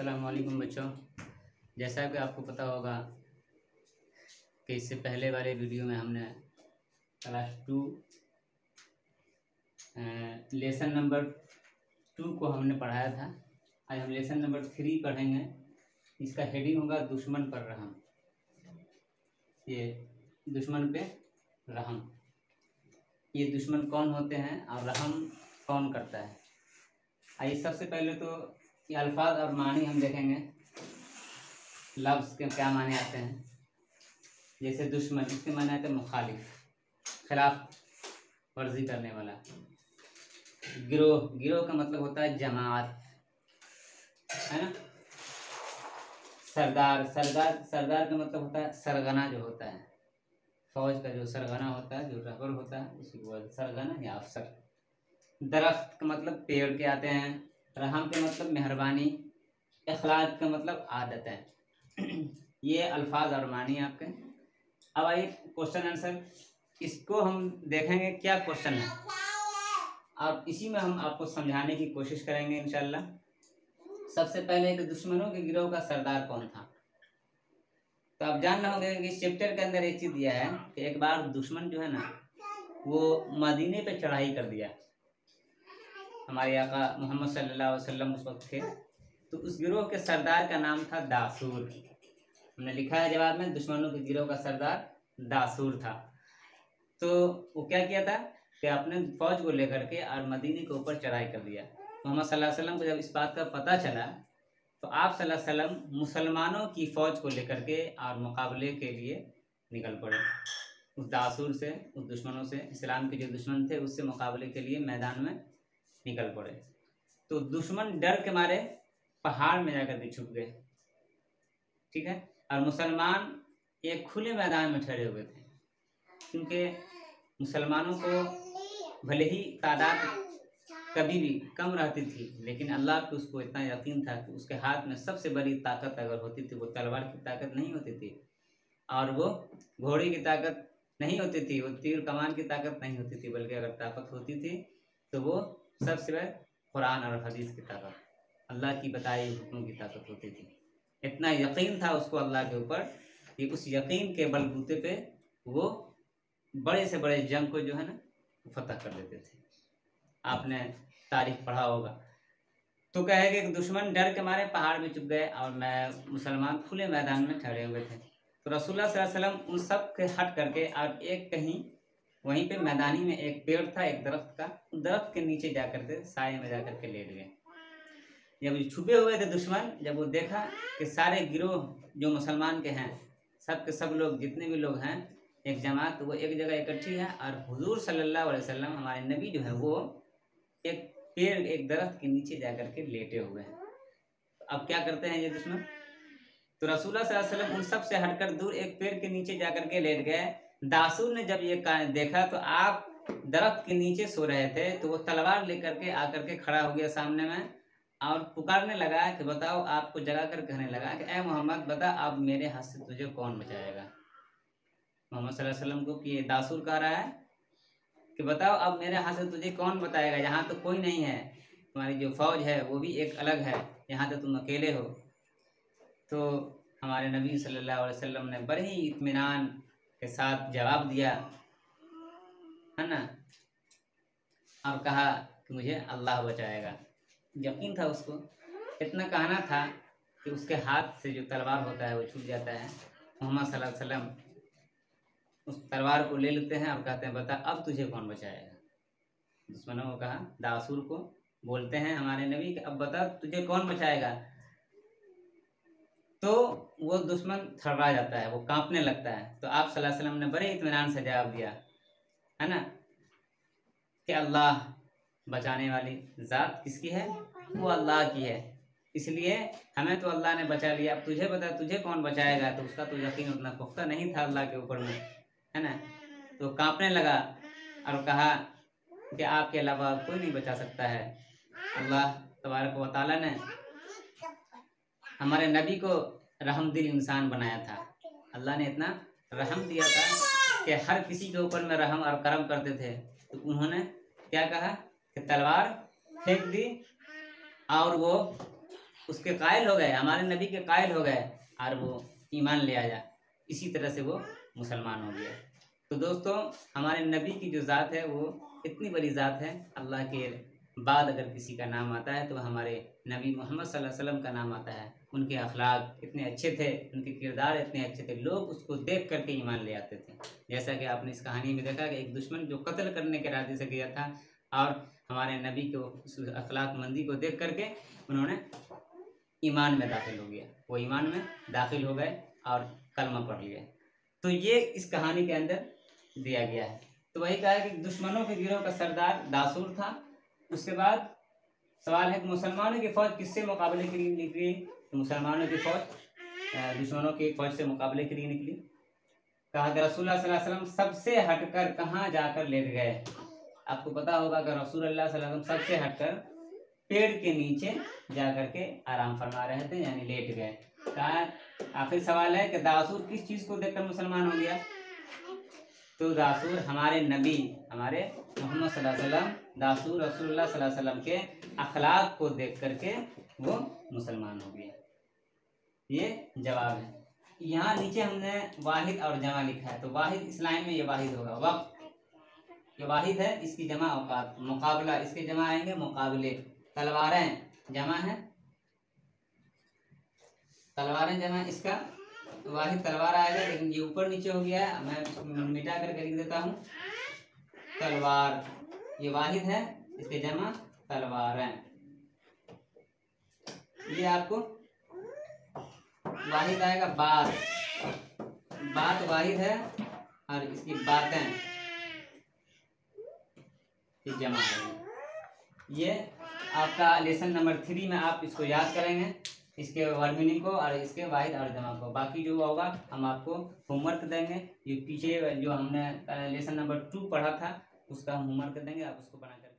अस्सलाम वालेकुम बच्चों। जैसा कि आपको पता होगा कि इससे पहले वाले वीडियो में हमने क्लास 2 लेसन नंबर 2 को हमने पढ़ाया था। आज हम लेसन नंबर 3 पढ़ेंगे। इसका हेडिंग होगा दुश्मन पर रहम। ये दुश्मन पे रहम, ये दुश्मन कौन होते हैं और रहम कौन करता है। आइए सबसे पहले तो ये अल्फाज और मानी हम देखेंगे, लफ्ज़ के क्या माने आते हैं। जैसे दुश्मन, इसके माने आते हैं मुखालिफ, खिलाफ वर्जी करने वाला। गिरोह, गिरोह का मतलब होता है जमात, है ना। सरदार, सरदार का मतलब होता है सरगना, जो होता है फौज का जो सरगना होता है, जो रहबर होता है, उसी को बोलते सरगना या अफसर। दरख्त का मतलब पेड़ के आते हैं। रहम के मतलब मेहरबानी। अखलाक का मतलब आदतें। ये अल्फाज और मानी आपके। अब आइए क्वेश्चन आंसर, इसको हम देखेंगे क्या क्वेश्चन है और इसी में हम आपको समझाने की कोशिश करेंगे इंशाल्लाह। सबसे पहले कि दुश्मनों के गिरोह का सरदार कौन था। तो आप जान रहे होंगे कि इस चैप्टर के अंदर एक चीज दिया है कि एक बार दुश्मन जो है ना, वो मदीने पे चढ़ाई कर दिया। हमारे आका मोहम्मद सल्लल्लाहु अलैहि वसल्लम उस वक्त थे। तो उस गिरोह के सरदार का नाम था दासूर। हमने लिखा है जवाब में, दुश्मनों के गिरोह का सरदार दासूर था। तो वो क्या किया था कि अपने फौज को लेकर के और मदीने के ऊपर चढ़ाई कर दिया। मोहम्मद सल्लल्लाहु अलैहि वसल्लम को जब इस बात का पता चला तो आप सल्लल्लाहु अलैहि वसल्लम मुसलमानों की फौज को लेकर के और मुकाबले के लिए निकल पड़े। उस दासूर से, उस दुश्मनों से, इस्लाम के जो दुश्मन थे उससे मुकाबले के लिए मैदान में निकल पड़े। तो दुश्मन डर के मारे पहाड़ में जाकर के छुप गए, ठीक है। और मुसलमान एक खुले मैदान में ठहरे हुए थे, क्योंकि मुसलमानों को भले ही तादाद कभी भी कम रहती थी, लेकिन अल्लाह को उसको इतना यकीन था कि उसके हाथ में सबसे बड़ी ताकत अगर होती थी, वो तलवार की ताकत नहीं होती थी, और वो घोड़े की ताकत नहीं होती थी, वो तीर कमान की ताकत नहीं होती थी, बल्कि अगर ताकत होती थी तो वो सबसे बड़ी कुरान और हदीस की ताकत, अल्लाह की बताई हुक्मों की ताकत होती थी। इतना यकीन था उसको अल्लाह के ऊपर कि उस यकीन के बलबूते पे वो बड़े से बड़े जंग को जो है ना फतह कर लेते थे। आपने तारीख पढ़ा होगा। तो कहे कि दुश्मन डर के मारे पहाड़ में छुप गए और मैं मुसलमान खुले मैदान में ठहरे हुए थे। तो रसूलुल्लाह सल्लल्लाहु अलैहि वसल्लम उन सब के हट करके और एक कहीं वहीं पे मैदानी में एक पेड़ था, एक दरख्त का, दरख्त के नीचे जाकर के साए में जाकर के लेट गए। जब छुपे हुए थे दुश्मन, जब वो देखा कि सारे गिरोह जो मुसलमान के हैं, सब के सब लोग, जितने भी लोग हैं, एक जमात, वो एक जगह इकट्ठी है और हुजूर सल्लल्लाहु अलैहि वसल्लम, हमारे नबी जो है, वो एक पेड़, एक दरख्त के नीचे जाकर के लेटे हुए हैं। तो अब क्या करते हैं ये दुश्मन। तो रसूलुल्लाह सल्लल्लाहु अलैहि वसल्लम उन सब से हटकर दूर एक पेड़ के नीचे जाकर के लेट गए। दासूर ने जब ये देखा तो आप दरख्त के नीचे सो रहे थे, तो वो तलवार लेकर के आकर के खड़ा हो गया सामने में और पुकारने लगा कि बताओ, आपको जगा कर कहने लगा कि ए मोहम्मद, बता अब मेरे हाथ से तुझे कौन बचाएगा। मोहम्मद सल्लल्लाहु अलैहि वसल्लम को कि ये दासूर कह रहा है कि बताओ अब मेरे हाथ से तुझे कौन बताएगा, यहाँ तो कोई नहीं है, तुम्हारी जो फौज है वो भी एक अलग है, यहाँ तो तुम अकेले हो। तो हमारे नबी सल्लल्लाहु अलैहि वसल्लम ने बड़े ही इत्मीनान के साथ जवाब दिया, है ना, और कहा कि मुझे अल्लाह बचाएगा। यकीन था उसको, इतना कहना था कि उसके हाथ से जो तलवार होता है वो छूट जाता है। मोहम्मद सल्लल्लाहु अलैहि वसल्लम उस तलवार को ले लेते हैं और कहते हैं बता अब तुझे कौन बचाएगा। दुश्मनों को कहा, दासूर को बोलते हैं हमारे नबी कि अब बता तुझे कौन बचाएगा। तो वो दुश्मन थर्रा जाता है, वो कांपने लगता है। तो आप सल्लल्लाहु अलैहि वसल्लम ने बड़े इत्मीनान से जवाब दिया, है ना, कि अल्लाह बचाने वाली ज़ात किसकी है, वो अल्लाह की है, इसलिए हमें तो अल्लाह ने बचा लिया, अब तुझे बता तुझे कौन बचाएगा। तो उसका तो यकीन उतना पुख्ता नहीं था अल्लाह के ऊपर में, है ना। तो कांपने लगा और कहा कि आपके अलावा कोई नहीं बचा सकता है। अल्लाह तबारक व तआला ने हमारे नबी को रहमदिल इंसान बनाया था। अल्लाह ने इतना रहम दिया था कि हर किसी के ऊपर में रहम और करम करते थे। तो उन्होंने क्या कहा कि तलवार फेंक दी और वो उसके कायल हो गए, हमारे नबी के कायल हो गए और वो ईमान ले आया, इसी तरह से वो मुसलमान हो गया। तो दोस्तों, हमारे नबी की जो ज़ात है वो इतनी बड़ी ज़ात है, अल्लाह के बाद अगर किसी का नाम आता है तो हमारे नबी मोहम्मद सल्लल्लाहु अलैहि वसल्लम का नाम आता है। उनके अखलाक इतने अच्छे थे, उनके किरदार इतने अच्छे थे, लोग उसको देख करके ईमान ले आते थे। जैसा कि आपने इस कहानी में देखा कि एक दुश्मन जो कत्ल करने के इरादे से गया था और हमारे नबी को उस अखलाक मंदी को देख करके उन्होंने ईमान में दाखिल हो गया, वो ईमान में दाखिल हो गए और कलमा पढ़ लिया। तो ये इस कहानी के अंदर दिया गया है। तो वही कहा है कि दुश्मनों के गिरोह का सरदार दासूर था। उसके बाद सवाल है कि मुसलमानों की फौज किससे मुकाबले के लिए निकली? तो मुसलमानों की फौज दुश्मनों की फौज से मुकाबले के लिए निकली। कहा कि रसूलुल्लाह सल्लल्लाहु अलैहि वसल्लम सबसे हटकर कहाँ जाकर लेट गए? आपको पता होगा कि रसूलुल्लाह सल्लल्लाहु अलैहि वसल्लम सबसे हटकर पेड़ के नीचे जाकर के आराम फरमा रहे थे, यानी लेट गए। कहा आखिर सवाल है कि दासूर किस चीज को देखकर मुसलमान हो गया? तो दासूर हमारे नबी, हमारे मोहम्मद सल्लल्लाहु अलैहि वसल्लम, दासूर रसूलुल्लाह सल्लल्लाहु अलैहि वसल्लम के अखलाक को देख करके वो मुसलमान हो गया। ये जवाब है। यहाँ नीचे हमने वाहिद और जमा लिखा है, तो वाहिद इस लाइन में ये वाहिद होगा, वक्त ये वाहिद है, इसकी जमा औकात, मुकाबला इसके जमा आएंगे मुकाबले। तलवारें जमा है, तलवारें जमा, इसका वाहिद तलवार आएगा, लेकिन ये ऊपर नीचे हो गया है, मैं इसको मिटा करके लिख देता हूँ। तलवार ये वाहिद है, इसके जमा तलवारें। ये आपको वाहिद आएगा बात, बात वाहिद है और इसकी बातें ये जमा है। ये आपका लेसन नंबर 3 में आप इसको याद करेंगे, इसके वर्ड मीनिंग को और इसके वाहिद और जमा को। बाकी जो होगा हम आपको होमवर्क देंगे, ये पीछे जो हमने लेसन नंबर 2 पढ़ा था उसका हम होमवर्क देंगे, आप उसको बना कर